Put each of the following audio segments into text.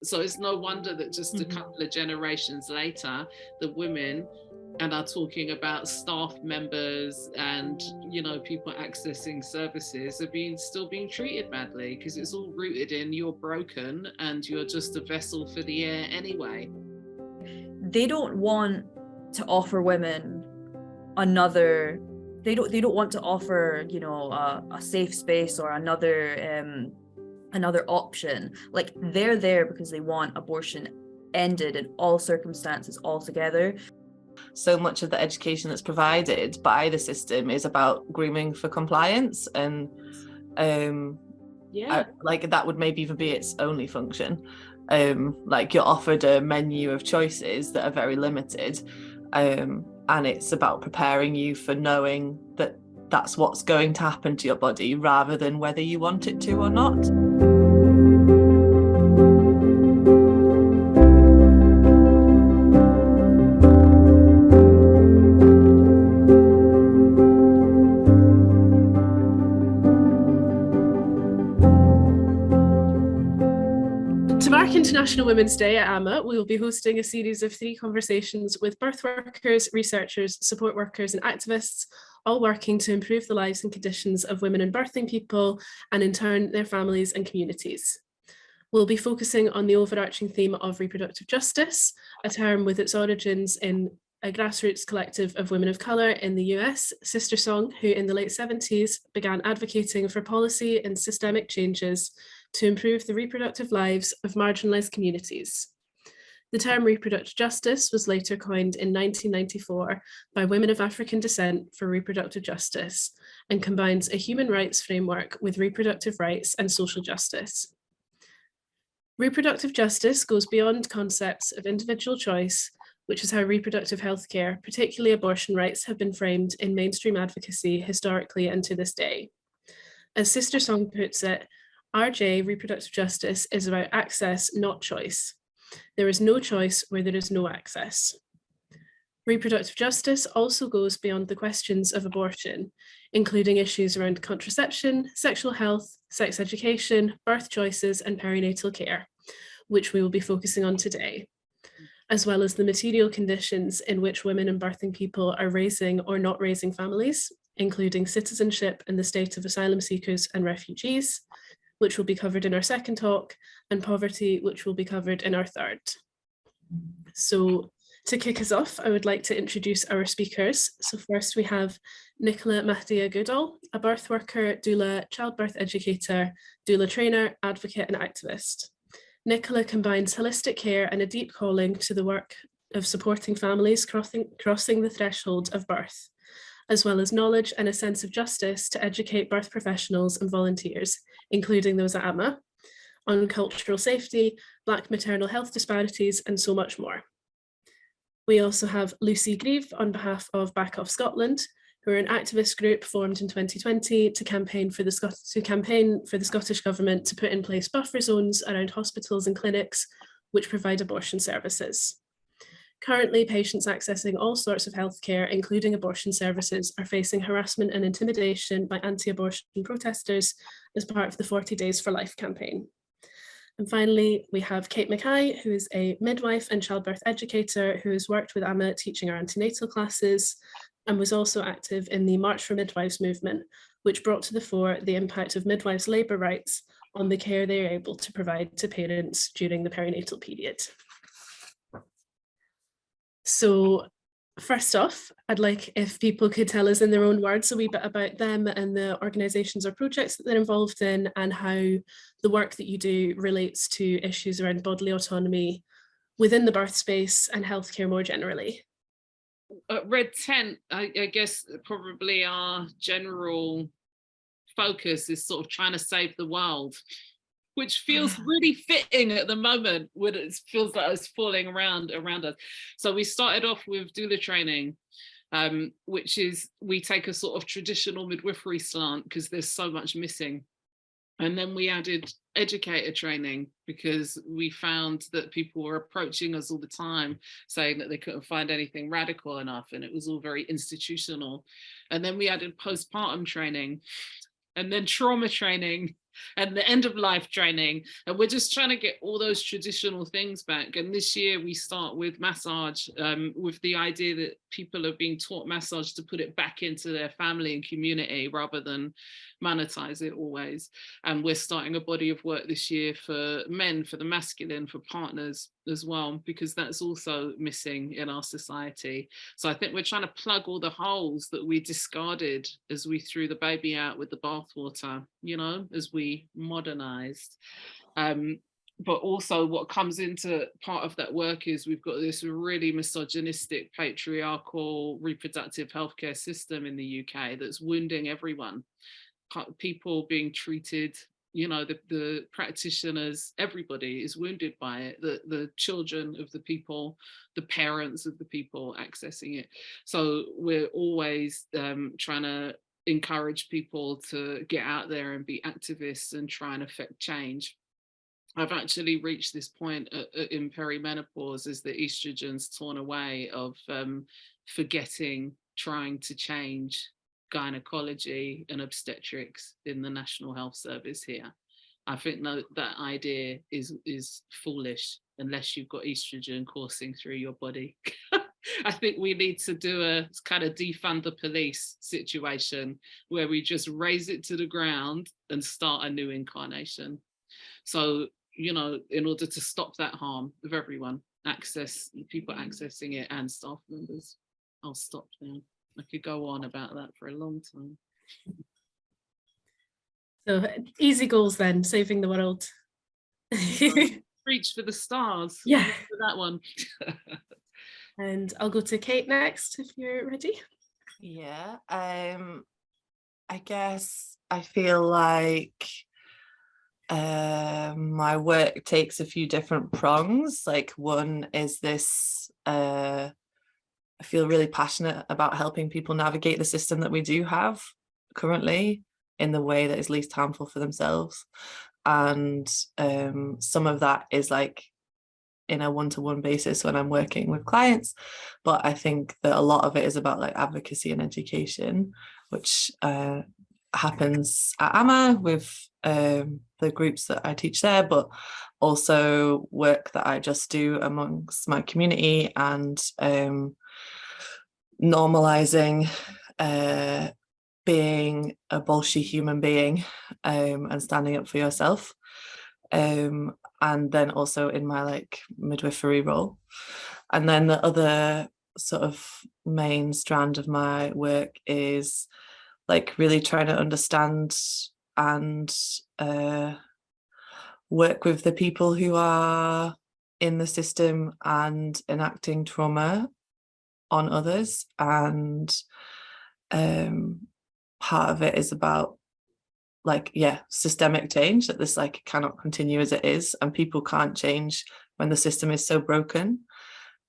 So it's no wonder that just a couple of generations later, the women, and are talking about staff members and, you know, people accessing services are still being treated badly, because it's all rooted in you're broken and you're just a vessel for the air anyway. They don't want to offer women another, they don't want to offer, you know, a safe space or another option. Like, they're there because they want abortion ended in all circumstances altogether. So much of the education that's provided by the system is about grooming for compliance, and like that would maybe even be its only function. Like, you're offered a menu of choices that are very limited, and it's about preparing you for knowing that that's what's going to happen to your body, rather than whether you want it to or not. International Women's Day at Amma, we will be hosting a series of 3 conversations with birth workers, researchers, support workers and activists, all working to improve the lives and conditions of women and birthing people, and in turn their families and communities. We'll be focusing on the overarching theme of reproductive justice, a term with its origins in a grassroots collective of women of colour in the US, Sister Song, who in the late 70s began advocating for policy and systemic changes to improve the reproductive lives of marginalised communities. The term reproductive justice was later coined in 1994 by women of African descent for reproductive justice, and combines a human rights framework with reproductive rights and social justice. Reproductive justice goes beyond concepts of individual choice, which is how reproductive healthcare, particularly abortion rights, have been framed in mainstream advocacy historically and to this day. As Sister Song puts it, RJ, reproductive justice, is about access, not choice. There is no choice where there is no access. Reproductive justice also goes beyond the questions of abortion, including issues around contraception, sexual health, sex education, birth choices, and perinatal care, which we will be focusing on today, as well as the material conditions in which women and birthing people are raising or not raising families, including citizenship and the state of asylum seekers and refugees, which will be covered in our second talk, and poverty, which will be covered in our third. So to kick us off, I would like to introduce our speakers. So first we have Nicola Mahdia Goodall, a birth worker, doula, childbirth educator, doula trainer, advocate and activist. Nicola combines holistic care and a deep calling to the work of supporting families crossing the threshold of birth, as well as knowledge and a sense of justice to educate birth professionals and volunteers, including those at Amma, on cultural safety, Black maternal health disparities, and so much more. We also have Lucy Grieve on behalf of Back Off Scotland, who are an activist group formed in 2020 to campaign for the Scottish Government to put in place buffer zones around hospitals and clinics which provide abortion services. Currently, patients accessing all sorts of healthcare, including abortion services, are facing harassment and intimidation by anti-abortion protesters as part of the 40 Days for Life campaign. And finally, we have Kate Mackay, who is a midwife and childbirth educator who has worked with Amma teaching our antenatal classes, and was also active in the March for Midwives movement, which brought to the fore the impact of midwives' labour rights on the care they are able to provide to parents during the perinatal period. So first off, I'd like if people could tell us in their own words a wee bit about them and the organisations or projects that they're involved in, and how the work that you do relates to issues around bodily autonomy within the birth space and healthcare more generally. Red Tent, I guess probably our general focus is sort of trying to save the world, which feels really fitting at the moment when it feels like it's falling around us. So we started off with doula training, which is we take a sort of traditional midwifery slant because there's so much missing. And then we added educator training because we found that people were approaching us all the time saying that they couldn't find anything radical enough, and it was all very institutional. And then we added postpartum training, and then trauma training, and the end of life training. And we're just trying to get all those traditional things back. And this year we start with massage, with the idea that people are being taught massage to put it back into their family and community rather than monetize it always. And we're starting a body of work this year for men, for the masculine, for partners as well, because that's also missing in our society. So I think we're trying to plug all the holes that we discarded as we threw the baby out with the bathwater, you know, as we modernized. But also what comes into part of that work is we've got this really misogynistic, patriarchal reproductive healthcare system in the UK that's wounding everyone. People being treated, you know, the practitioners, everybody is wounded by it, the children of the people, the parents of the people accessing it. So we're always trying to encourage people to get out there and be activists and try and affect change. I've actually reached this point in perimenopause as the estrogen's torn away of forgetting trying to change gynecology and obstetrics in the National Health Service here. I think that idea is foolish unless you've got estrogen coursing through your body. I think we need to do a kind of defund the police situation where we just raise it to the ground and start a new incarnation. So, you know, in order to stop that harm of everyone, people accessing it and staff members. I'll stop now. I could go on about that for a long time. So easy goals then, saving the world. Reach for the stars. Yeah. For that one. And I'll go to Kate next if you're ready. Yeah. I guess I feel like my work takes a few different prongs. Like one is this, I feel really passionate about helping people navigate the system that we do have currently in the way that is least harmful for themselves. And some of that is like in a one-to-one basis when I'm working with clients, but I think that a lot of it is about like advocacy and education, which happens at Amma with the groups that I teach there, but also work that I just do amongst my community and normalizing being a bullshit human being and standing up for yourself. And then also in my like midwifery role. And then the other sort of main strand of my work is like really trying to understand and work with the people who are in the system and enacting trauma on others. And part of it is about like, yeah, systemic change, that this like cannot continue as it is and people can't change when the system is so broken.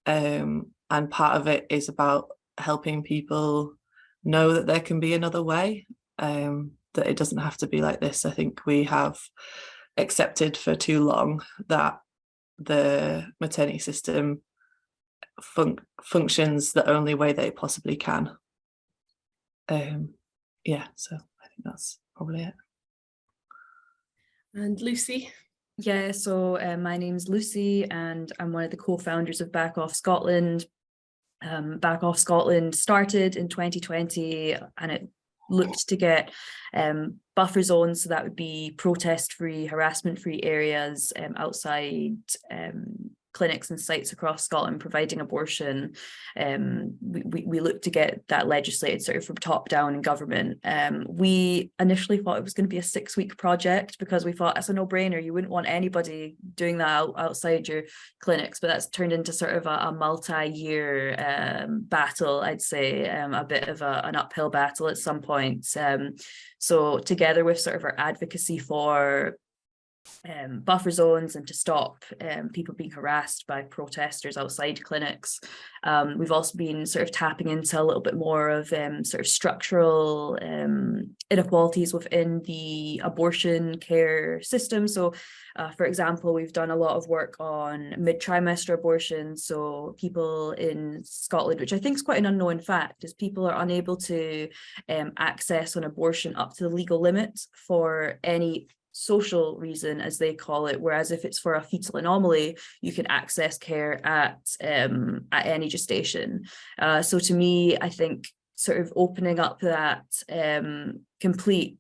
And part of it is about helping people know that there can be another way, that it doesn't have to be like this. I think we have accepted for too long that the maternity system functions the only way that it possibly can. Yeah, so I think that's probably it. And Lucy? Yeah, so my name's Lucy and I'm one of the co-founders of Back Off Scotland. Back Off Scotland started in 2020 and it looked to get buffer zones, so that would be protest-free, harassment-free areas outside clinics and sites across Scotland providing abortion. We looked to get that legislated sort of from top down in government. We initially thought it was going to be a 6-week project because we thought it's a no-brainer. You wouldn't want anybody doing that outside your clinics, but that's turned into sort of a multi-year battle, I'd say, a bit of an uphill battle at some point. So together with sort of our advocacy for buffer zones and to stop people being harassed by protesters outside clinics. We've also been sort of tapping into a little bit more of sort of structural inequalities within the abortion care system. So for example, we've done a lot of work on mid-trimester abortion. So people in Scotland, which I think is quite an unknown fact, is people are unable to access an abortion up to the legal limit for any social reason, as they call it, whereas if it's for a fetal anomaly, you can access care at any gestation. So to me, I think sort of opening up that complete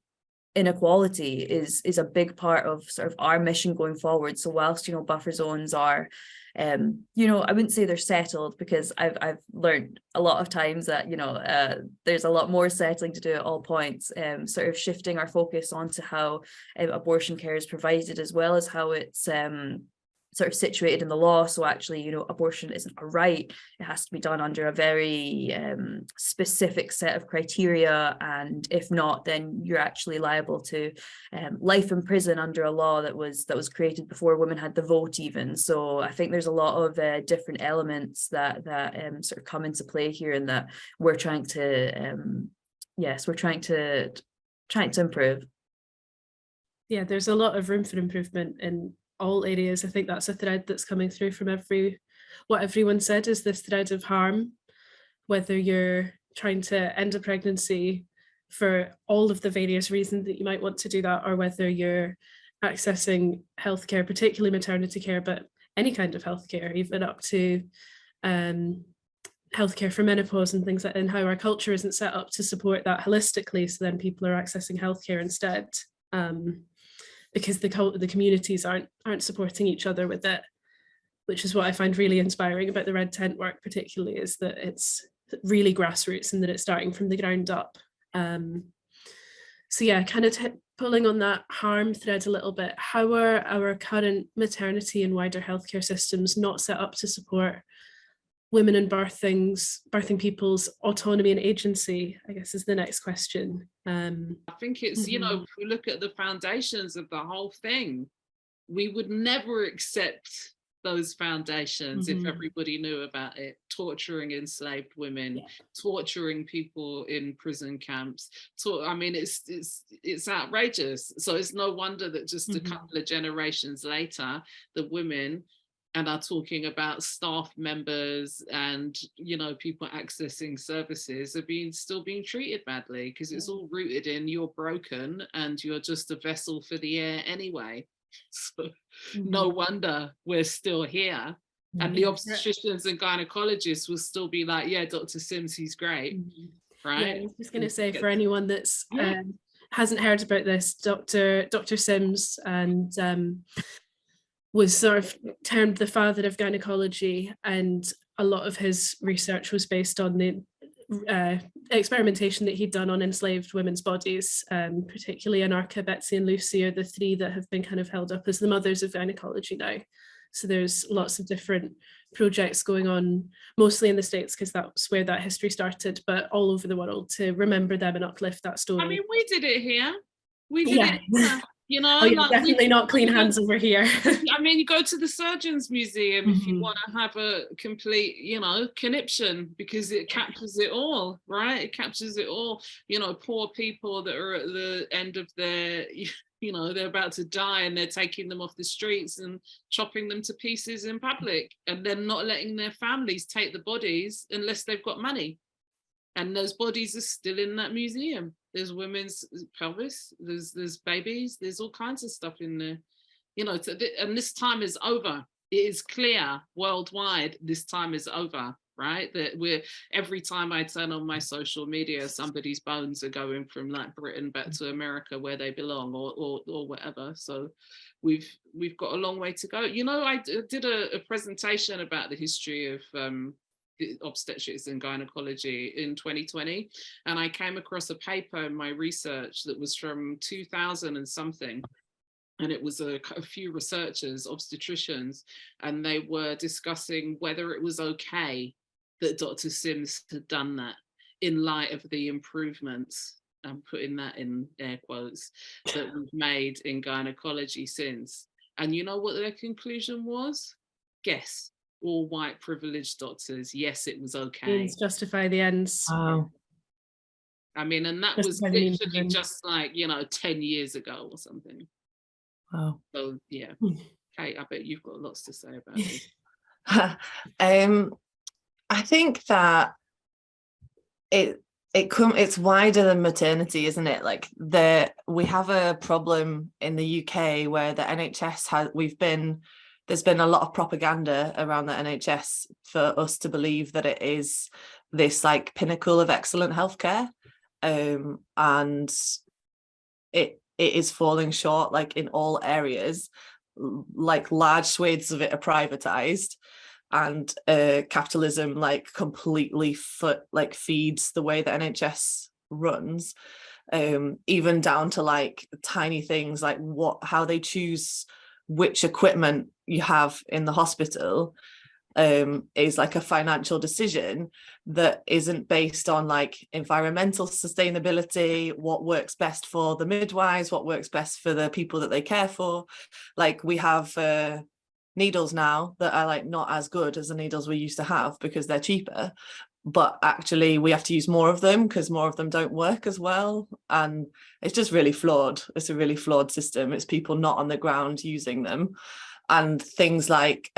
inequality is a big part of sort of our mission going forward. So whilst, you know, buffer zones are you know, I wouldn't say they're settled, because I've learned a lot of times that, you know, there's a lot more settling to do at all points, sort of shifting our focus onto how abortion care is provided, as well as how it's sort of situated in the law. So actually, you know, abortion isn't a right. It has to be done under a very specific set of criteria, and if not, then you're actually liable to life in prison under a law that was created before women had the vote even. So I think there's a lot of different elements that sort of come into play here, and that we're trying to we're trying to improve. Yeah, there's a lot of room for improvement in all areas. I think that's a thread that's coming through from what everyone said, is this thread of harm, whether you're trying to end a pregnancy for all of the various reasons that you might want to do that, or whether you're accessing healthcare, particularly maternity care, but any kind of healthcare, even up to healthcare for menopause and things like that, and how our culture isn't set up to support that holistically. So then people are accessing healthcare instead. Because the communities aren't supporting each other with it, which is what I find really inspiring about the Red Tent work particularly, is that it's really grassroots and that it's starting from the ground up. So yeah, kind of pulling on that harm thread a little bit, how are our current maternity and wider healthcare systems not set up to support women and birthing people's autonomy and agency, I guess, is the next question. I think it's, you know, if we look at the foundations of the whole thing, we would never accept those foundations if everybody knew about it. Torturing enslaved women, torturing people in prison camps. I mean, it's outrageous. So it's no wonder that just a couple of generations later, the women, and are talking about staff members and, you know, people accessing services are still being treated badly, because it's all rooted in you're broken and you're just a vessel for the air anyway. So no wonder we're still here. And the obstetricians and gynecologists will still be like, yeah, Dr. Sims, he's great. Right. Yeah, I was just going to say, for anyone that's hasn't heard about this, Dr. Sims and was sort of termed the father of gynecology, and a lot of his research was based on the experimentation that he'd done on enslaved women's bodies, particularly Anarcha, Betsy and Lucy are the three that have been kind of held up as the mothers of gynecology now. So there's lots of different projects going on, mostly in the States, because that's where that history started, but all over the world, to remember them and uplift that story. I mean, we did it here. We did it here. You know, definitely not clean hands over here. I mean, you go to the Surgeons Museum if you want to have a complete, you know, conniption, because it captures it all, right? It captures it all. You know, poor people that are at the end of their, you know, they're about to die, and they're taking them off the streets and chopping them to pieces in public, and then not letting their families take the bodies unless they've got money. And those bodies are still in that museum. There's women's pelvis, there's babies, there's all kinds of stuff in there, you know. And this time is over. It is clear worldwide, this time is over, right? That every time I turn on my social media, somebody's bones are going from like Britain back to America, where they belong, or whatever. So we've got a long way to go. You know, I did a presentation about the history of obstetrics and gynecology in 2020, and I came across a paper in my research that was from 2000 and something, and it was a few researchers, obstetricians, and they were discussing whether it was okay that Dr. Sims had done that in light of the improvements, I'm putting that in air quotes, that we've made in gynecology since. And you know what their conclusion was? Guess. All white privileged doctors, yes, it was okay. Means justify the ends. Wow. I mean, and that was literally just like, you know, 10 years ago or something. Wow. So yeah. Kate, I bet you've got lots to say about this. I think that It's wider than maternity, isn't it? Like we have a problem in the UK where the NHS there's been a lot of propaganda around the NHS for us to believe that it is this like pinnacle of excellent healthcare, and it is falling short, like in all areas. Like large swathes of it are privatized, and capitalism like completely feeds the way the NHS runs, even down to like tiny things like how they choose which equipment you have in the hospital is like a financial decision that isn't based on like environmental sustainability, what works best for the midwives, what works best for the people that they care for. Like we have needles now that are like not as good as the needles we used to have because they're cheaper, but actually we have to use more of them because more of them don't work as well, and it's just really flawed. It's a really flawed system. It's people not on the ground using them, and things like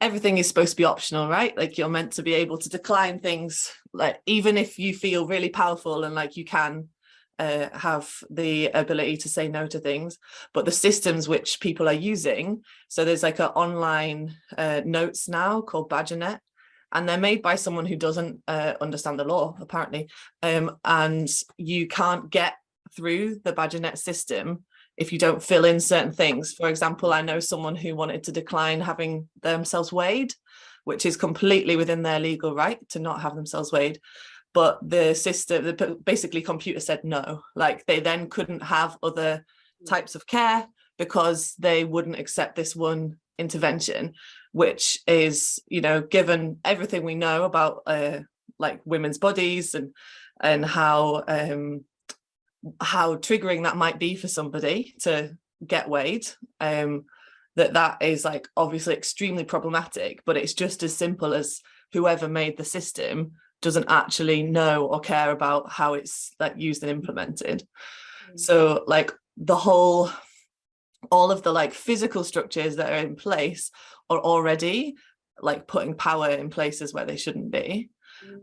everything is supposed to be optional, right? Like you're meant to be able to decline things, like even if you feel really powerful and like you can have the ability to say no to things, but the systems which people are using, so there's like an online notes now called Badgernet, and they're made by someone who doesn't understand the law apparently, and you can't get through the Badgernet system if you don't fill in certain things. For example, I know someone who wanted to decline having themselves weighed, which is completely within their legal right to not have themselves weighed. But the system, basically computer said no, like they then couldn't have other types of care because they wouldn't accept this one intervention, which is, you know, given everything we know about like women's bodies and how triggering that might be for somebody to get weighed, that is like obviously extremely problematic. But it's just as simple as whoever made the system doesn't actually know or care about how it's like used and implemented. So like all of the like physical structures that are in place are already like putting power in places where they shouldn't be.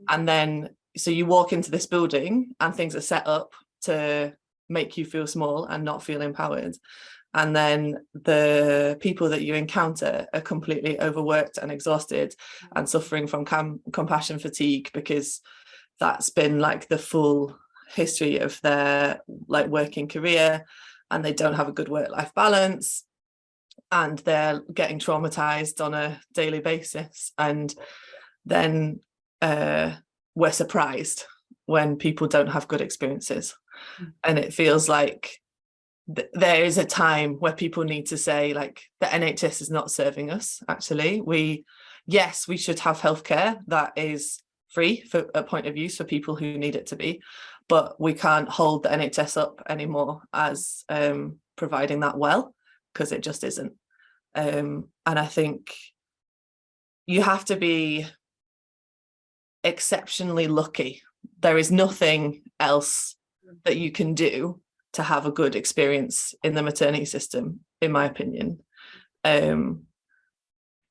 And then so you walk into this building and things are set up to make you feel small and not feel empowered, and then the people that you encounter are completely overworked and exhausted and suffering from compassion fatigue, because that's been like the full history of their like working career, and they don't have a good work-life balance, and they're getting traumatized on a daily basis. And then we're surprised when people don't have good experiences. And it feels like there is a time where people need to say, like, the NHS is not serving us. Actually, we should have healthcare that is free for a point of use for people who need it to be, but we can't hold the NHS up anymore as providing that well, because it just isn't. And I think you have to be exceptionally lucky. There is nothing else that you can do to have a good experience in the maternity system, in my opinion.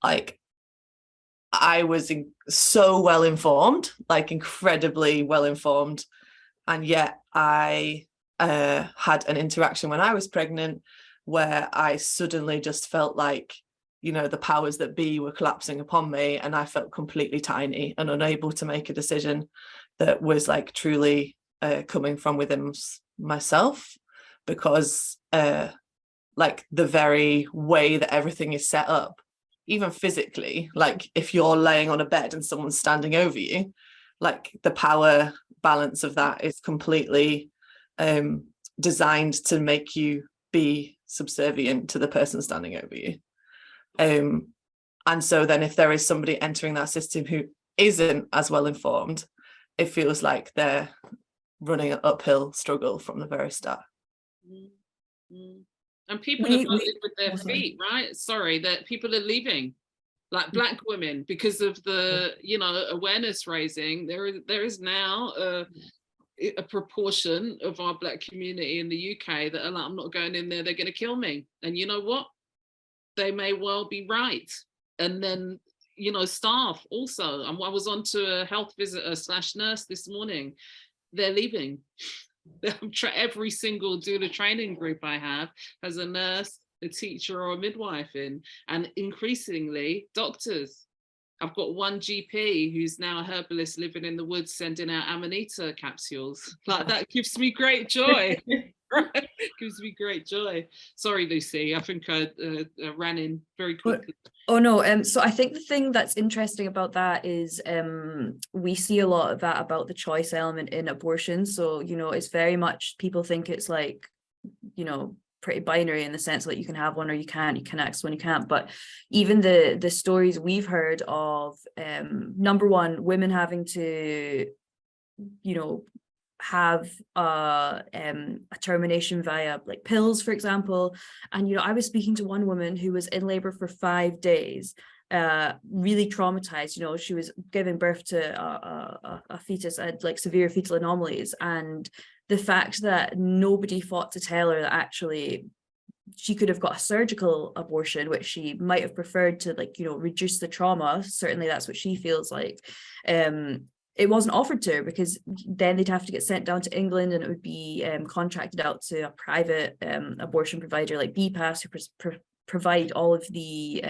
Like, I was so well informed, like incredibly well informed, and yet I had an interaction when I was pregnant where I suddenly just felt like, you know, the powers that be were collapsing upon me, and I felt completely tiny and unable to make a decision that was like truly coming from within myself, because like the very way that everything is set up, even physically, like if you're laying on a bed and someone's standing over you, like the power balance of that is completely designed to make you be subservient to the person standing over you. And so then if there is somebody entering that system who isn't as well informed, it feels like they're running an uphill struggle from the very start. And people have voted with their feet, right? Sorry, that people are leaving, like Black women, because of the, you know, awareness raising. There is now a proportion of our Black community in the UK that are like, I'm not going in there, they're going to kill me. And you know what? They may well be right. And then, staff also. I was on to a health visitor / nurse this morning. They're leaving. Every single doula training group I have has a nurse, a teacher, or a midwife in, and increasingly doctors. I've got one GP who's now a herbalist living in the woods sending out Amanita capsules. Like, that gives me great joy. Gives me great joy. Sorry, Lucy, I think I ran in very quickly. Oh no, so I think the thing that's interesting about that is we see a lot of that about the choice element in abortion. So, it's very much, people think it's like, pretty binary in the sense that you can have one or you can't, you can access one, you can't. But even the stories we've heard of, number one, women having to, have a termination via like pills, for example. And I was speaking to one woman who was in labor for 5 days, really traumatized. She was giving birth to a fetus that had like severe fetal anomalies, and the fact that nobody fought to tell her that actually she could have got a surgical abortion, which she might have preferred to reduce the trauma. Certainly that's what she feels like. It wasn't offered to her, because then they'd have to get sent down to England, and it would be contracted out to a private abortion provider like BPAS, who provide all of the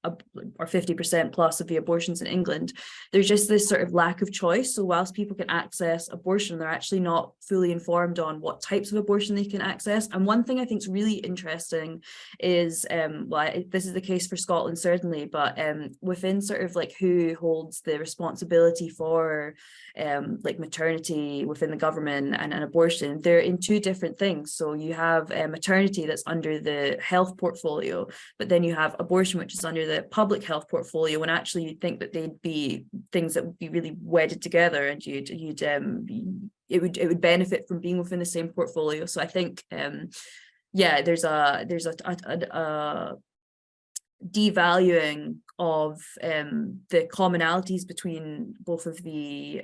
or 50% plus of the abortions in England. There's just this sort of lack of choice. So whilst people can access abortion, they're actually not fully informed on what types of abortion they can access. And one thing I think is really interesting is, this is the case for Scotland certainly, but within sort of like who holds the responsibility for like maternity within the government and abortion, they're in two different things. So you have maternity that's under the health portfolio, but then you have abortion, which is under the public health portfolio, when actually you'd think that they'd be things that would be really wedded together, and it would benefit from being within the same portfolio. So I think there's a devaluing of the commonalities between both of the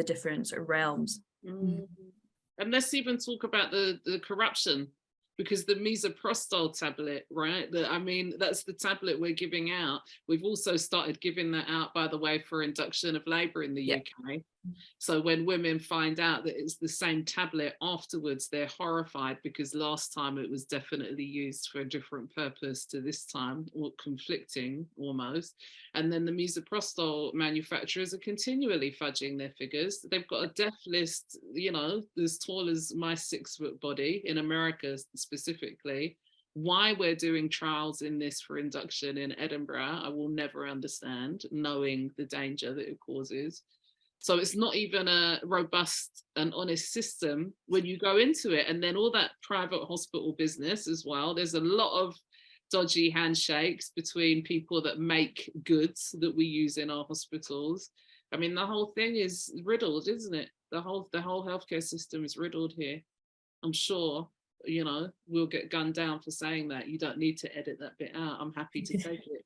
different sort of realms. And let's even talk about the corruption, because the misoprostol tablet, right? That's the tablet we're giving out. We've also started giving that out, by the way, for induction of labour in the UK. So when women find out that it's the same tablet afterwards, they're horrified, because last time it was definitely used for a different purpose to this time, or conflicting almost. And then the misoprostol manufacturers are continually fudging their figures. They've got a death list, as tall as my 6-foot body in America specifically. Why we're doing trials in this for induction in Edinburgh, I will never understand, knowing the danger that it causes. So it's not even a robust and honest system when you go into it. And then all that private hospital business as well. There's a lot of dodgy handshakes between people that make goods that we use in our hospitals. The whole thing is riddled, isn't it? The whole healthcare system is riddled here. I'm sure, we'll get gunned down for saying that. You don't need to edit that bit out. I'm happy to take it.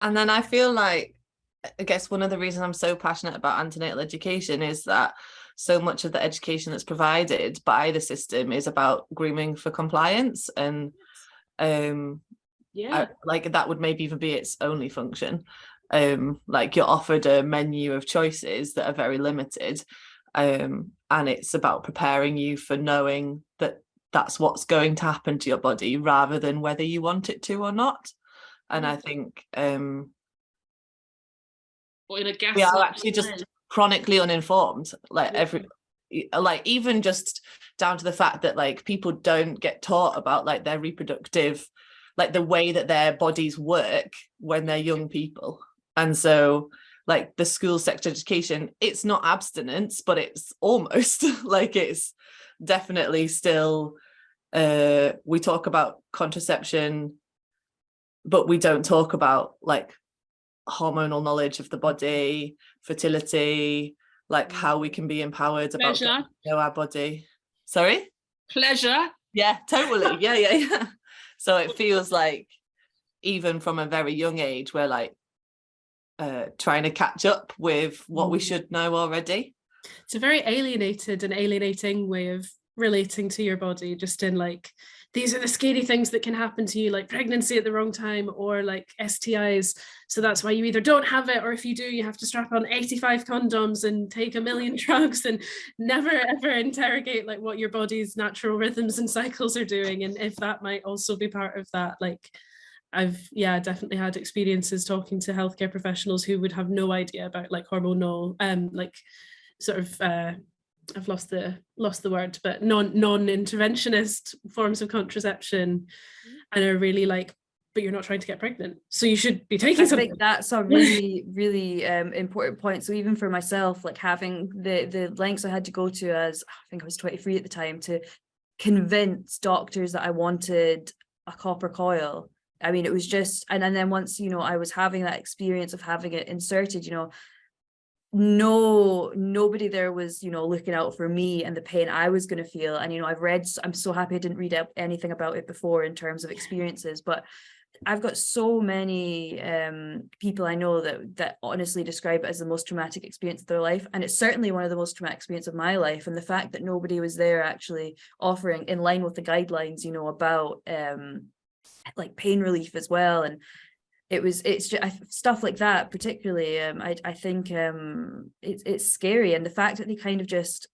And then I feel like, I guess one of the reasons I'm so passionate about antenatal education is that so much of the education that's provided by the system is about grooming for compliance, and that would maybe even be its only function. Like, you're offered a menu of choices that are very limited, and it's about preparing you for knowing that that's what's going to happen to your body, rather than whether you want it to or not. And I think we are actually just chronically uninformed, even just down to the fact that like people don't get taught about like their reproductive, like the way that their bodies work when they're young people. And so like the school sex education, it's not abstinence, but it's almost like, it's definitely still we talk about contraception, but we don't talk about like hormonal knowledge of the body, fertility, like how we can be empowered about getting to know our body. Sorry? Pleasure. Yeah, totally. Yeah. So it feels like even from a very young age, we're like trying to catch up with what we should know already. It's a very alienating way of relating to your body, just in like these are the scary things that can happen to you, like pregnancy at the wrong time or like STIs. So that's why you either don't have it, or if you do, you have to strap on 85 condoms and take a million drugs and never ever interrogate like what your body's natural rhythms and cycles are doing. And if that might also be part of that, like I've definitely had experiences talking to healthcare professionals who would have no idea about like hormonal like sort of I've lost the word, but non-interventionist forms of contraception, and are really like, but you're not trying to get pregnant, so you should be taking something. I think that's a really, really important point. So even for myself, like having the lengths I had to go to as, I think I was 23 at the time, to convince doctors that I wanted a copper coil. I mean, it was just, and then once, you know, I was having that experience of having it inserted, you know, nobody there was, you know, looking out for me and the pain I was going to feel. And, you know, I'm so happy I didn't read up anything about it before in terms of experiences, but I've got so many people I know that honestly describe it as the most traumatic experience of their life. And it's certainly one of the most traumatic experiences of my life. And the fact that nobody was there actually offering in line with the guidelines, you know, about like pain relief as well. And it's just stuff like that particularly. I think it's scary, and the fact that they kind of just,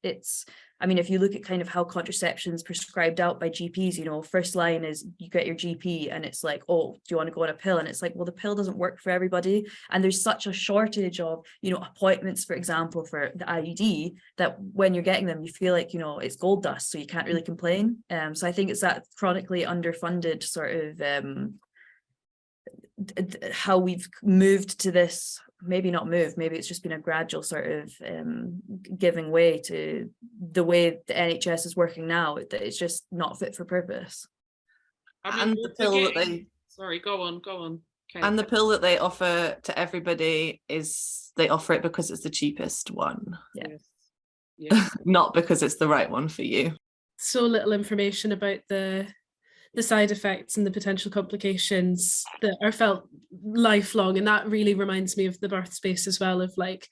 I mean, if you look at kind of how contraception's prescribed out by GPs, you know, first line is you get your GP and it's like, oh, do you want to go on a pill? And it's like, well, the pill doesn't work for everybody, and there's such a shortage of, you know, appointments, for example, for the IUD, that when you're getting them you feel like, you know, it's gold dust, so you can't really complain. So I think it's that chronically underfunded sort of how we've moved to this, maybe not moved, maybe it's just been a gradual sort of giving way to the way the NHS is working now, that it's just not fit for purpose. I mean, And the pill that they go on. Okay. And the pill that they offer to everybody is, they offer it because it's the cheapest one. Yes. Not because it's the right one for you. So little information about the side effects and the potential complications that are felt lifelong. And that really reminds me of the birth space as well, of like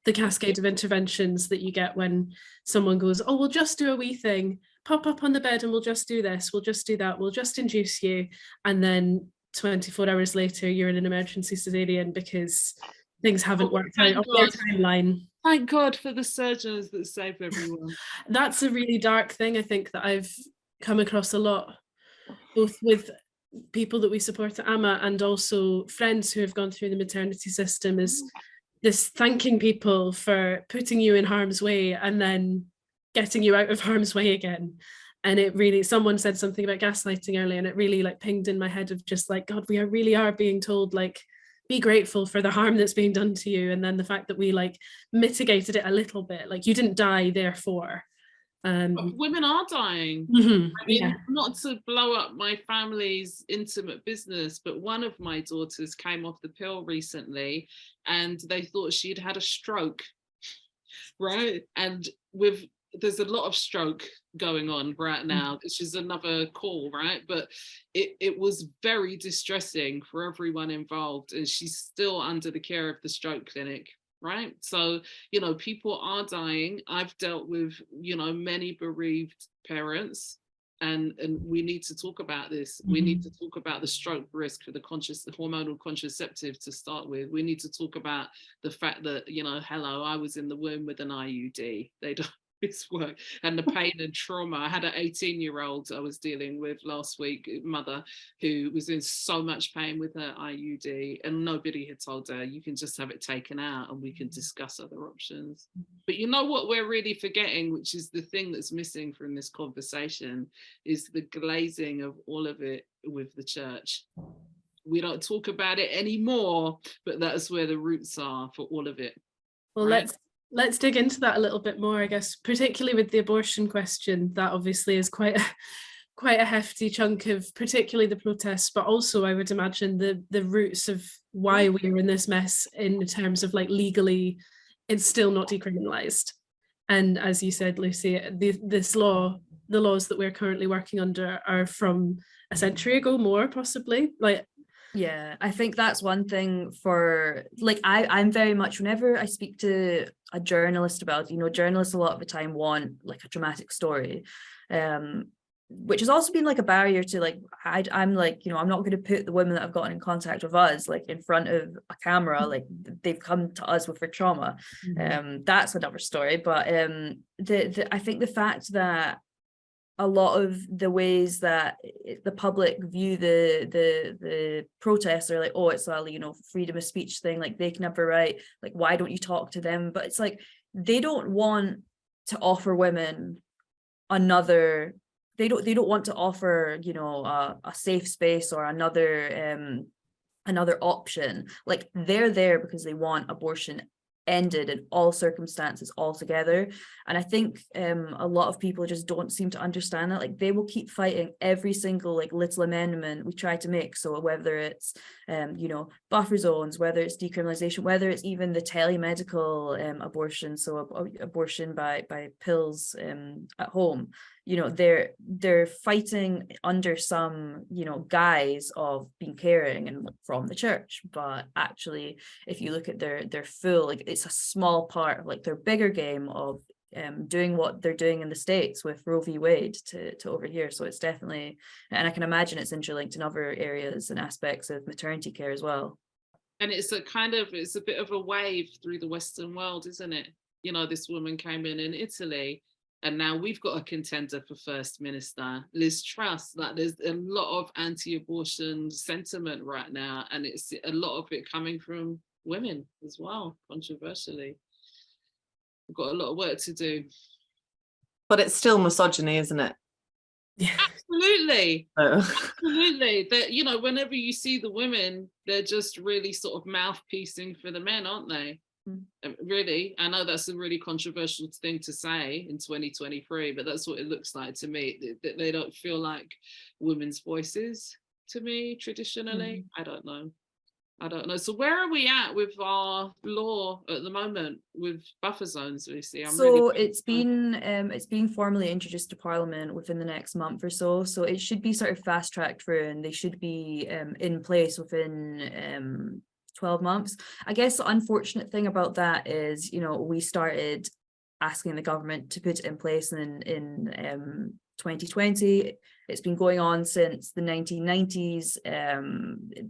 the cascade of interventions that you get when someone goes, oh, we'll just do a wee thing, pop up on the bed and we'll just do this, we'll just do that, we'll just induce you. And then 24 hours later, you're in an emergency cesarean because things haven't worked out on their timeline. Thank God for the surgeons that save everyone. That's a really dark thing, I think, that I've come across a lot, both with people that we support at Amma and also friends who have gone through the maternity system, is this thanking people for putting you in harm's way and then getting you out of harm's way again. And it really, someone said something about gaslighting earlier, and it really like pinged in my head of just like, God, we really are being told like, be grateful for the harm that's being done to you. And then the fact that we like mitigated it a little bit, like you didn't die, therefore. But women are dying. Mm-hmm. I mean, not to blow up my family's intimate business, but one of my daughters came off the pill recently and they thought she'd had a stroke, right? And there's a lot of stroke going on right now, which is another call, right? But it was very distressing for everyone involved, and she's still under the care of the stroke clinic. Right. So, you know, people are dying. I've dealt with, you know, many bereaved parents, and we need to talk about this. Mm-hmm. We need to talk about the stroke risk for the hormonal contraceptive to start with. We need to talk about the fact that, you know, hello, I was in the womb with an IUD. They don't work, and the pain and trauma. I had an 18-year-old I was dealing with last week, mother, who was in so much pain with her IUD, and nobody had told her, you can just have it taken out and we can discuss other options. But you know what we're really forgetting, which is the thing that's missing from this conversation, is the glazing of all of it with the church. We don't talk about it anymore, but that's where the roots are for all of it. Well, right? Let's dig into that a little bit more, I guess, particularly with the abortion question. That obviously is quite a hefty chunk of particularly the protests, but also I would imagine the roots of why we're in this mess in terms of like legally it's still not decriminalized. And as you said, Lucy, the laws that we're currently working under are from a century ago, more possibly. Like, yeah, I think that's one thing for, like, I'm very much, whenever I speak to a journalist about, you know, journalists a lot of the time want like a dramatic story. which has also been like a barrier to like, I'm like, I'm not going to put the women that have gotten in contact with us like in front of a camera, like they've come to us with their trauma. That's another story. But I think the fact that a lot of the ways that the public view the protests are like, oh, it's a freedom of speech thing, like they can have a right, like why don't you talk to them? But it's like they don't want to offer women another, they don't want to offer a safe space or another option. Like they're there because they want abortion ended in all circumstances altogether. And I think a lot of people just don't seem to understand that. Like they will keep fighting every single like little amendment we try to make. So whether it's buffer zones, whether it's decriminalization, whether it's even the telemedical abortion, so abortion by pills at home, they're fighting under some guise of being caring and from the church, but actually if you look at their full, like it's a small part of like their bigger game of doing what they're doing in the States with Roe v. Wade to over here. So it's definitely, and I can imagine it's interlinked in other areas and aspects of maternity care as well. And it's a bit of a wave through the Western world, isn't it? This woman came in Italy, and now we've got a contender for First Minister, Liz Truss. Like there's a lot of anti-abortion sentiment right now, and it's a lot of it coming from women as well, controversially. We've got a lot of work to do. But it's still misogyny, isn't it? Yeah. Absolutely. Absolutely. That, whenever you see the women, they're just really sort of mouthpiecing for the men, aren't they? Really, I know that's a really controversial thing to say in 2023, but that's what it looks like to me. That they don't feel like women's voices to me traditionally. I don't know. So where are we at with our law at the moment with buffer zones, Lucy? It's been formally introduced to Parliament within the next month or so. So it should be sort of fast tracked through, and they should be in place within 12 months. I guess the unfortunate thing about that is, we started asking the government to put it in place in 2020. It's been going on since the 1990s.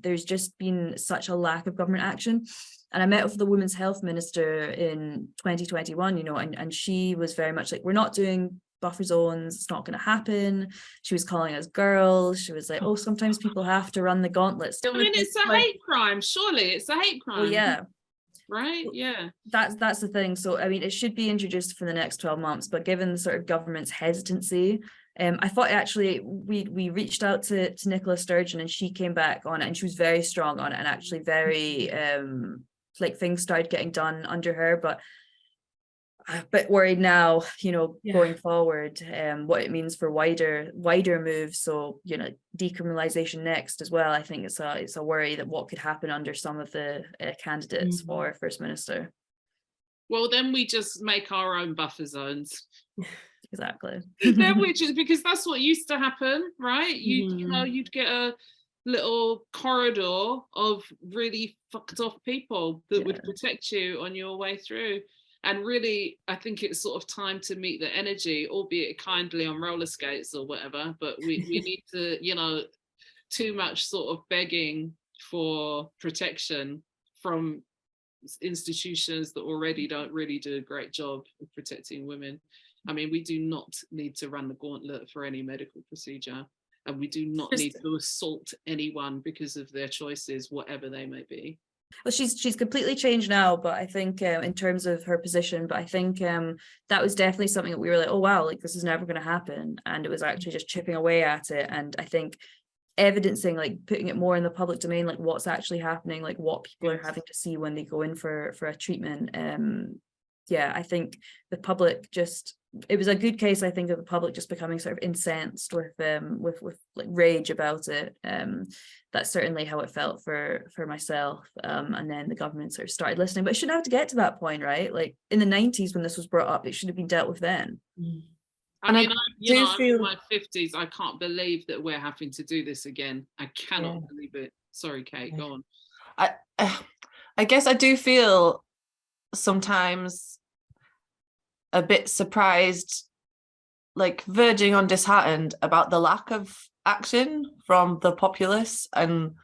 There's just been such a lack of government action. And I met with the Women's Health Minister in 2021, and she was very much like, we're not doing buffer zones, it's not going to happen. She was calling us girls. She was like, oh, sometimes people have to run the gauntlet. I mean, it's a hate crime, surely. It's a hate crime. Oh, yeah. Right? Yeah. That's the thing. So, I mean, it should be introduced for the next 12 months, but given the sort of government's hesitancy, I thought actually we reached out to Nicola Sturgeon, and she came back on it, and she was very strong on it, and actually very like things started getting done under her. But I'm a bit worried now, going forward, what it means for wider moves. So, decriminalization next as well. I think it's a worry that what could happen under some of the candidates for First Minister. Well, then we just make our own buffer zones. Exactly. Which is because that's what used to happen, right? You'd get a little corridor of really fucked off people that would protect you on your way through. And really, I think it's sort of time to meet the energy, albeit kindly on roller skates or whatever. But we need to, too much sort of begging for protection from institutions that already don't really do a great job of protecting women. I mean, we do not need to run the gauntlet for any medical procedure, and we do not need to assault anyone because of their choices, whatever they may be. Well, she's completely changed now, but I think in terms of her position, but I think that was definitely something that we were like, oh wow, like this is never going to happen, and it was actually just chipping away at it. And I think evidencing, like putting it more in the public domain, like what's actually happening, like what people are having to see when they go in for a treatment. I think the public it was a good case, I think, of the public just becoming sort of incensed with like rage about it. That's certainly how it felt for myself. And then the government sort of started listening, but it shouldn't have to get to that point, right? Like in the 90s when this was brought up, it should have been dealt with then. I'm in my 50s. I can't believe that we're having to do this again. I cannot believe it. Sorry, Kate, go on. I guess I do feel sometimes a bit surprised like verging on disheartened about the lack of action from the populace and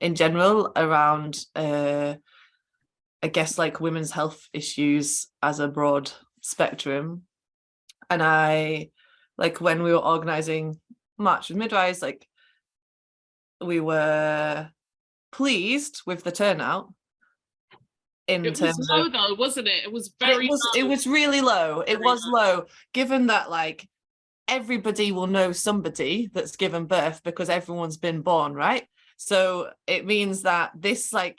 in general around I guess like women's health issues as a broad spectrum. And I, like, when we were organizing March with Midwives, like, we were pleased with the turnout in It terms was low of, though, wasn't it? It was very it low. was really low. It Very was low, given that like everybody will know somebody that's given birth because everyone's been born, right? So it means that this like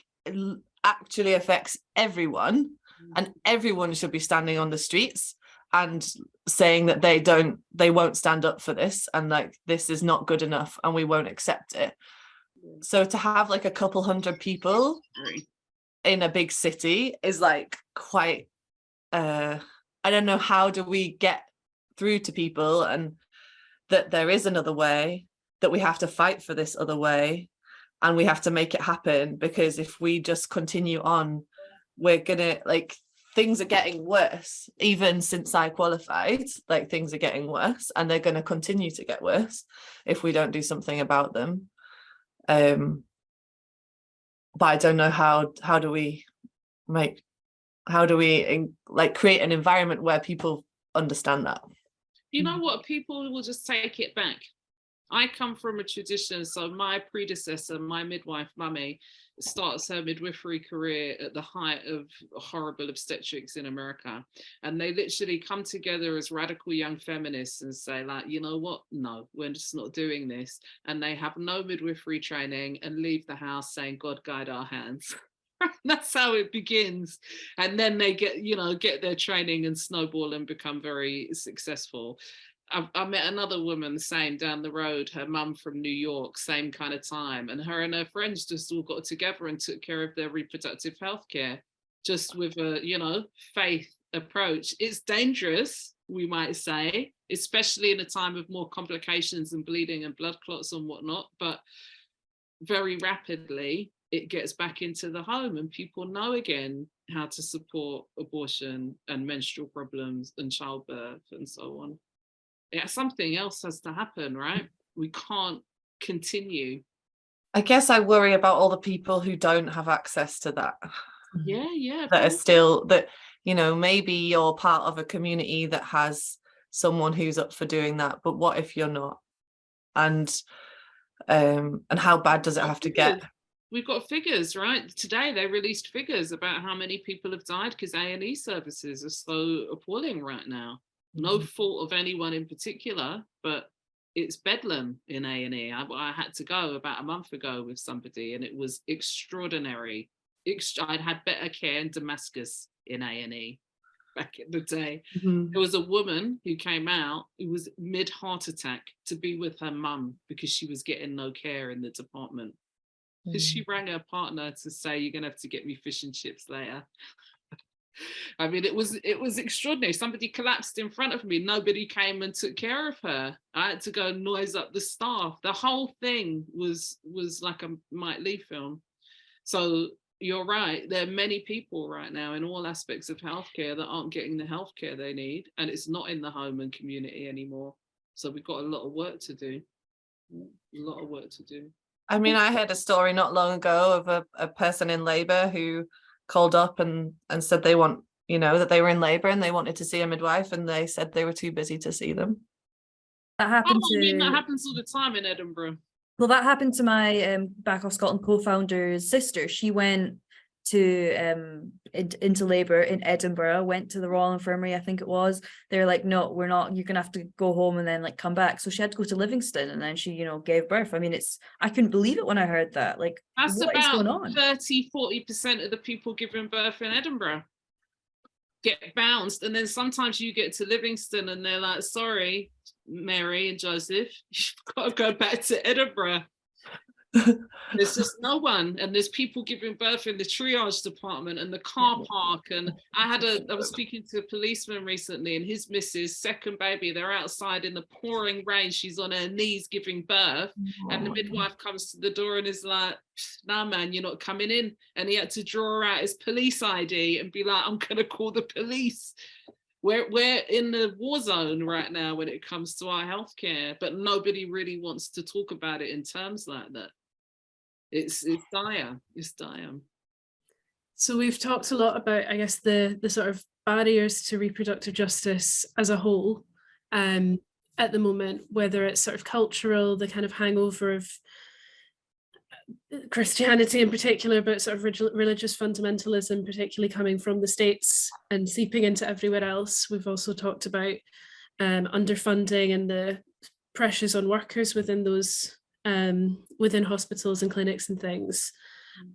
actually affects everyone, and everyone should be standing on the streets and saying that they won't stand up for this, and like this is not good enough and we won't accept it. So to have like a couple hundred people in a big city is like quite I don't know, how do we get through to people and that there is another way, that we have to fight for this other way and we have to make it happen, because if we just continue on, we're gonna like, things are getting worse. Even since I qualified, like things are getting worse and they're going to continue to get worse if we don't do something about them. But I don't know how do we like create an environment where people understand that. You know what? People will just take it back. I come from a tradition, so my predecessor, my midwife, mummy, starts her midwifery career at the height of horrible obstetrics in America. And they literally come together as radical young feminists and say, like, you know what? No, we're just not doing this. And they have no midwifery training and leave the house saying, God guide our hands. That's how it begins. And then they get their training and snowball and become very successful. I met another woman, the same, down the road, her mum from New York, same kind of time. And her friends just all got together and took care of their reproductive health care, just with a, faith approach. It's dangerous, we might say, especially in a time of more complications and bleeding and blood clots and whatnot. But very rapidly, it gets back into the home and people know again how to support abortion and menstrual problems and childbirth and so on. Yeah, something else has to happen, right? We can't continue. I guess I worry about all the people who don't have access to that. Yeah. That are still, that, maybe you're part of a community that has someone who's up for doing that, but what if you're not? And how bad does it have to get? We've got figures, right? Today they released figures about how many people have died because A&E services are so appalling right now. No fault of anyone in particular, but it's bedlam in A&E. I had to go about a month ago with somebody and it was extraordinary. I'd had better care in Damascus in A&E back in the day. There was a woman who came out who was mid-heart attack to be with her mum because she was getting no care in the department. She rang her partner to say, you're going to have to get me fish and chips later. I mean, it was extraordinary. Somebody collapsed in front of me. Nobody came and took care of her. I had to go noise up the staff. The whole thing was like a Mike Leigh film. So you're right. There are many people right now in all aspects of healthcare that aren't getting the healthcare they need, and it's not in the home and community anymore. So we've got a lot of work to do. I mean, I heard a story not long ago of a person in labor who called up and said they want, that they were in labor and they wanted to see a midwife and they said they were too busy to see them. That happened that happens all the time in Edinburgh. Well, that happened to my Back Off Scotland co-founder's sister. She went to into labor in Edinburgh, went to the Royal Infirmary, I think it was. They're like, no, we're not, you're gonna have to go home and then like come back. So she had to go to Livingston and then she, gave birth. I mean, I couldn't believe it when I heard that. Like, that's what is going on? 30-40% of the people giving birth in Edinburgh get bounced, and then sometimes you get to Livingston and they're like, sorry, Mary and Joseph, you've got to go back to Edinburgh. There's just no one, and there's people giving birth in the triage department and the car park. And I was speaking to a policeman recently, and his missus, second baby, they're outside in the pouring rain, she's on her knees giving birth, and the midwife comes to the door and is like, nah man, you're not coming in. And he had to draw out his police ID and be like, I'm gonna call the police. we're in the war zone right now when it comes to our healthcare, but nobody really wants to talk about it in terms like that. It's dire. It's dire. So we've talked a lot about, I guess, the sort of barriers to reproductive justice as a whole at the moment, whether it's sort of cultural, the kind of hangover of Christianity in particular, but sort of religious fundamentalism, particularly coming from the States and seeping into everywhere else. We've also talked about underfunding and the pressures on workers within those within hospitals and clinics and things,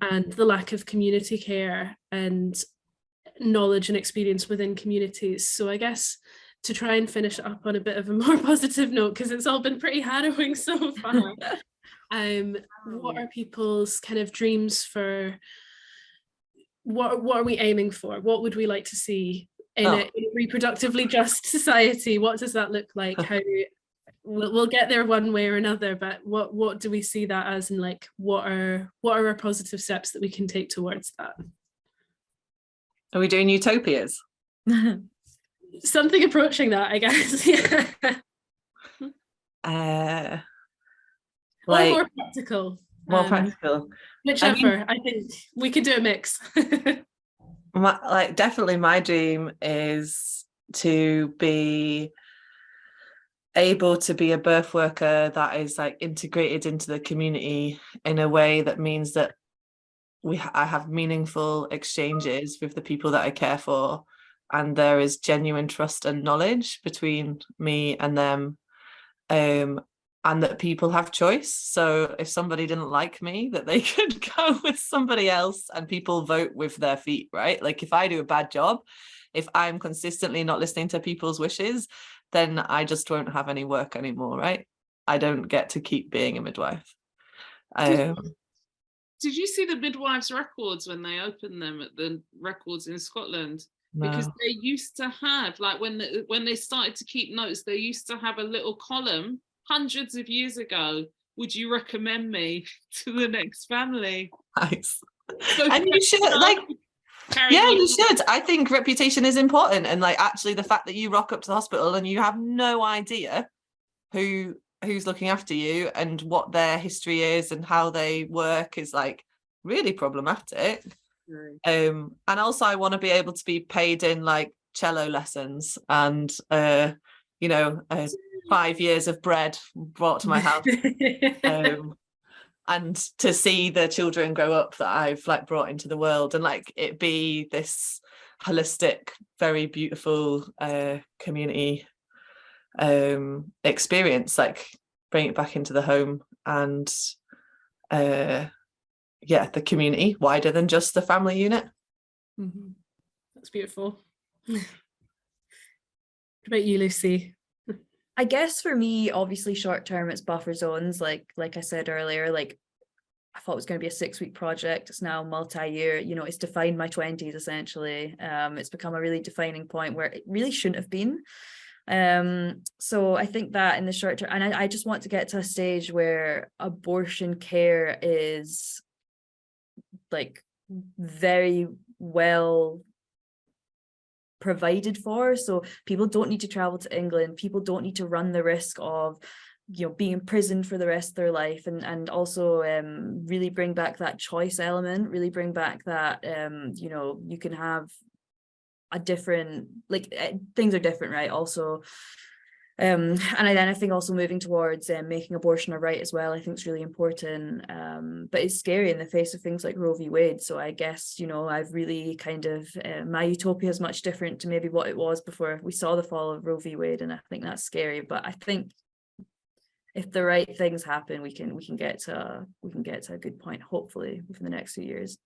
and the lack of community care and knowledge and experience within communities. So I guess to try and finish it up on a bit of a more positive note, because it's all been pretty harrowing so far. What are people's kind of dreams for, what are we aiming for? What would we like to see in a reproductively just society? What does that look like? How we'll get there one way or another, but what do we see that as, and like what are our positive steps that we can take towards that? Are we doing utopias? Something approaching that, I guess. Or more practical. More practical. Whichever. I think we could do a mix. Definitely my dream is to be able to be a birth worker that is like integrated into the community in a way that means that I have meaningful exchanges with the people that I care for, and there is genuine trust and knowledge between me and them, and that people have choice. So if somebody didn't like me, that they could go with somebody else, and people vote with their feet, right? Like if I do a bad job, if I'm consistently not listening to people's wishes, then I just won't have any work anymore, right? I don't get to keep being a midwife. Did you see the midwives' records when they opened them at the records in Scotland? No. Because they used to have, like when they started to keep notes, they used to have a little column hundreds of years ago. Would you recommend me to the next family? Nice. So and you should you should. I think reputation is important, and like actually the fact that you rock up to the hospital and you have no idea who's looking after you and what their history is and how they work is like really problematic. And also I want to be able to be paid in like cello lessons and 5 years of bread brought to my house, and to see the children grow up that I've like brought into the world, and like it be this holistic, very beautiful community experience, like bring it back into the home and the community wider than just the family unit. Mm-hmm. That's beautiful. What about you, Lucy? I guess for me, obviously short term it's buffer zones, like I said earlier. Like I thought it was going to be a 6-week project. It's now multi-year. It's defined my 20s essentially. It's become a really defining point where it really shouldn't have been. So I think that in the short term, and I just want to get to a stage where abortion care is like very well provided for, so people don't need to travel to England, people don't need to run the risk of being imprisoned for the rest of their life, and also really bring back that choice element, really bring back that you can have a different, like things are different, right? Also and I think also moving towards making abortion a right as well, I think is really important, but it's scary in the face of things like Roe v. Wade. So I guess I've really kind of my utopia is much different to maybe what it was before we saw the fall of Roe v. Wade, and I think that's scary. But I think if the right things happen, we can get to a good point, hopefully within the next few years.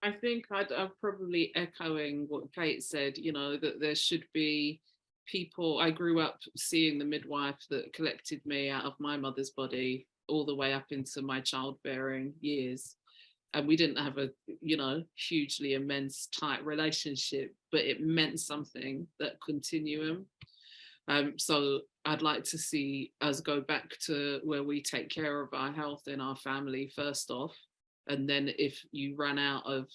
I think I'm probably echoing what Kate said, that there should be people. I grew up seeing the midwife that collected me out of my mother's body all the way up into my childbearing years. And we didn't have a, hugely immense tight relationship, but it meant something, that continuum. So I'd like to see us go back to where we take care of our health in our family first off. And then if you run out of,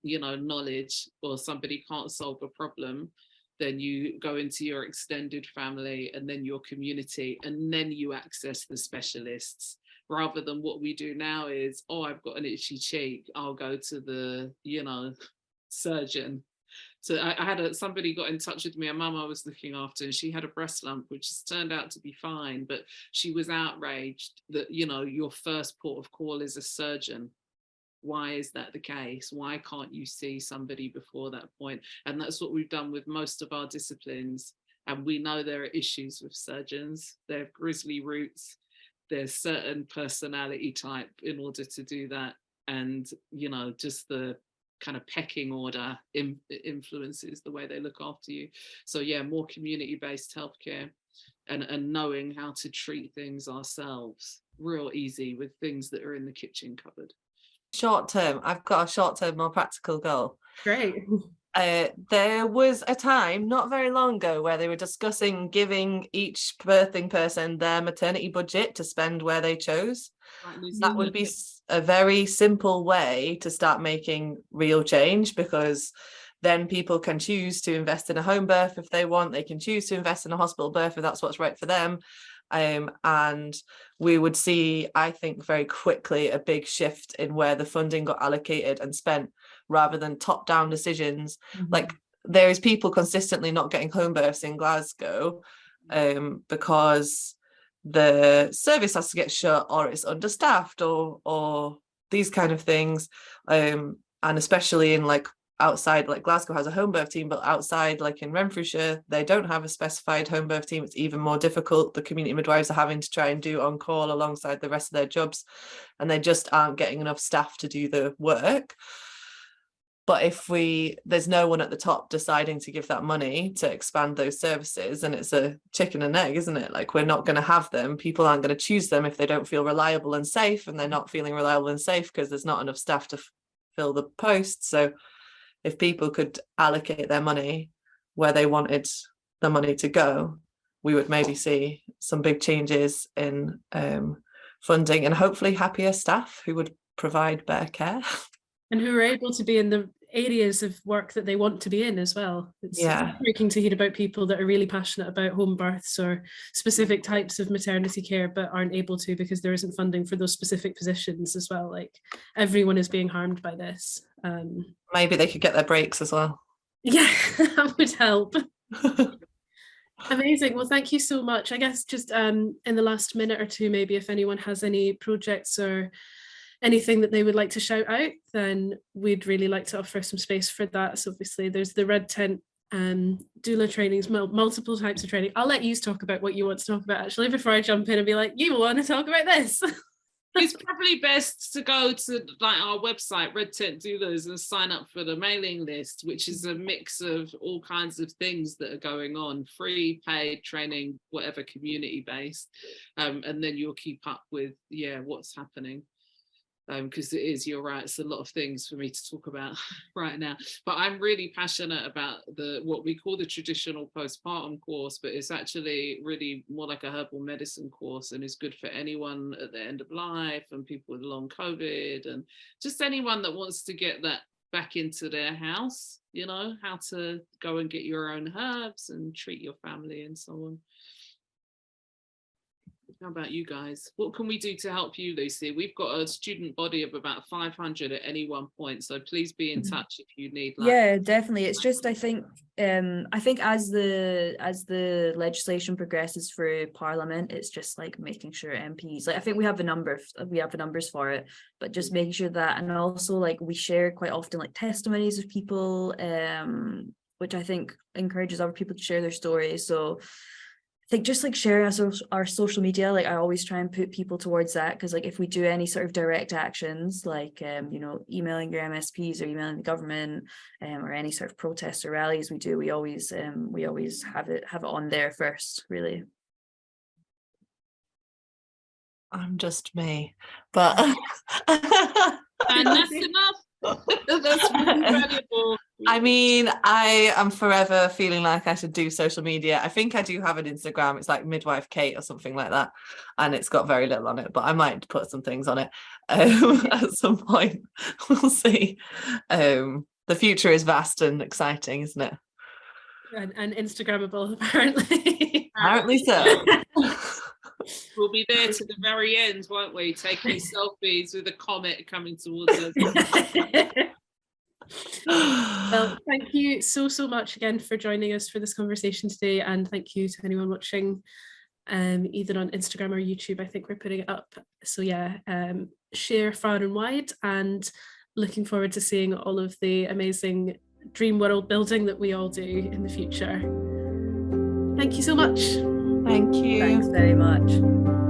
knowledge, or somebody can't solve a problem, then you go into your extended family, and then your community, and then you access the specialists, rather than what we do now is, oh, I've got an itchy cheek, I'll go to the, surgeon. So I had somebody got in touch with me, a mum I was looking after, and she had a breast lump, which has turned out to be fine, but she was outraged that, your first port of call is a surgeon. Why is that the case? Why can't you see somebody before that point? And that's what we've done with most of our disciplines. And we know there are issues with surgeons. There are grisly roots. There's certain personality type in order to do that. And, just the kind of pecking order influences the way they look after you. So yeah, more community-based healthcare and knowing how to treat things ourselves, real easy with things that are in the kitchen cupboard. Short term, I've got a short term, more practical goal. Great. There was a time not very long ago where they were discussing giving each birthing person their maternity budget to spend where they chose. That would be a very simple way to start making real change, because then people can choose to invest in a home birth if they want. They can choose to invest in a hospital birth if that's what's right for them. And we would see, I think, very quickly a big shift in where the funding got allocated and spent, rather than top-down decisions. Like, there is people consistently not getting home births in Glasgow because the service has to get shut, or it's understaffed, or these kind of things, and especially in outside, Glasgow has a home birth team, but outside, in Renfrewshire, they don't have a specified home birth team. It's even more difficult. The community midwives are having to try and do on call alongside the rest of their jobs, and they just aren't getting enough staff to do the work. But if there's no one at the top deciding to give that money to expand those services, and it's a chicken and egg, isn't it? We're not going to have them. People aren't going to choose them if they don't feel reliable and safe, and they're not feeling reliable and safe because there's not enough staff to fill the posts. So if people could allocate their money where they wanted the money to go, we would maybe see some big changes in funding, and hopefully happier staff who would provide better care. And who are able to be in the areas of work that they want to be in as well. It's heartbreaking to hear about people that are really passionate about home births or specific types of maternity care, but aren't able to because there isn't funding for those specific positions as well. Everyone is being harmed by this. Maybe they could get their breaks as well. Yeah, that would help. Amazing. Well, thank you so much. I guess just in the last minute or two, maybe if anyone has any projects or anything that they would like to shout out, then we'd really like to offer some space for that. So obviously there's the Red Tent doula trainings, multiple types of training. I'll let you talk about what you want to talk about actually before I jump in and be like, you want to talk about this? It's probably best to go to our website, Red Tent Doulas, and sign up for the mailing list, which is a mix of all kinds of things that are going on, free, paid training, whatever, community based, and then you'll keep up with what's happening. Because you're right, it's a lot of things for me to talk about right now. But I'm really passionate about what we call the traditional postpartum course, but it's actually really more like a herbal medicine course, and it's good for anyone at the end of life and people with long COVID, and just anyone that wants to get that back into their house, how to go and get your own herbs and treat your family and so on. How about you guys? What can we do to help you, Lucy? We've got a student body of about 500 at any one point, so please be in touch if you need. Yeah, definitely. It's just I think as the legislation progresses through Parliament, it's just making sure MPs, I think we have the numbers for it, but just making sure that, and also we share quite often testimonies of people, which I think encourages other people to share their stories. So I think just sharing our social media, I always try and put people towards that, because if we do any sort of direct actions, emailing your MSPs or emailing the government, or any sort of protests or rallies we always have it on there first, really. I'm just me, but and that's enough. That's really valuable. I mean, I am forever feeling like I should do social media. I think I do have an Instagram. It's Midwife Kate or something like that, and it's got very little on it, but I might put some things on it at some point. We'll see. The future is vast and exciting, isn't it? And Instagrammable, apparently. Apparently so. We'll be there to the very end, won't we? Taking selfies with a comet coming towards us. Well, thank you so much again for joining us for this conversation today, and thank you to anyone watching either on Instagram or YouTube. I think we're putting it up. So yeah, share far and wide, and looking forward to seeing all of the amazing dream world building that we all do in the future. Thank you so much. Thank you. Thanks very much.